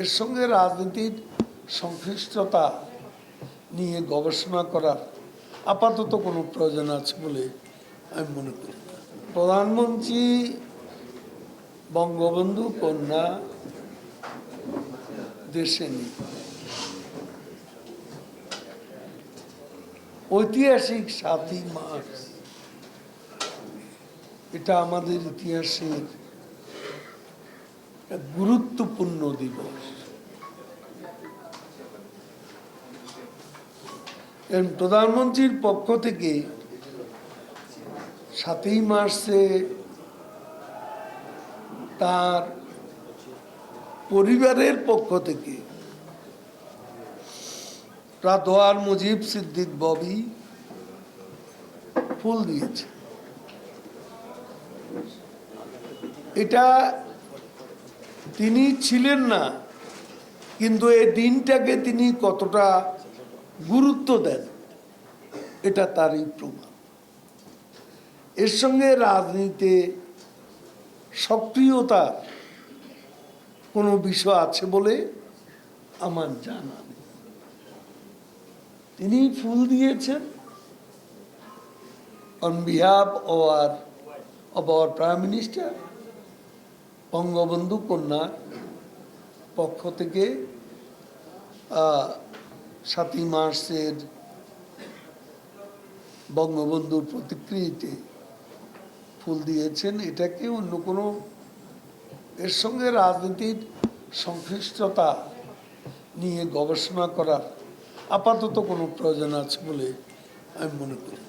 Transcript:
এর সঙ্গে রাজনীতির সংশ্লিষ্টতা নিয়ে গবেষণা করার আপাতত কোনো প্রয়োজন আছে বলে আমি মনে করি না। প্রধানমন্ত্রী বঙ্গবন্ধু কন্যা দেশে নেই। ঐতিহাসিক ৭ই মার্চ এটা আমাদের ইতিহাসের এক গুরুত্বপূর্ণ দিবস। প্রধানমন্ত্রীর পক্ষ থেকে ৭ই মার্চে তার পরিবারের পক্ষ থেকে প্রাতোয়ার মুজিব সিদ্দিক ববি ফুল দিয়েছে। এটা তিনি ছিলেন না, কিন্তু এই দিনটাকে তিনি কতটা গুরুত্ব দেন এটা তারই প্রমাণ। এর সঙ্গে রাজনীতিতে সক্রিয়তা কোনো বিষয় আছে বলে আমার জানা নেই। তিনি ফুল দিয়েছেন on behalf of our Prime Minister, Bangabandhu কন্যার পক্ষ থেকে ৭ই মার্চের বঙ্গবন্ধুর প্রতিকৃতিতে ফুল দিয়েছেন। এটাকে অন্য কোনো এর সঙ্গে রাজনীতির সংশ্লিষ্টতা নিয়ে গবেষণা করার আপাতত কোনো প্রয়োজন আছে বলে আমি মনে করি।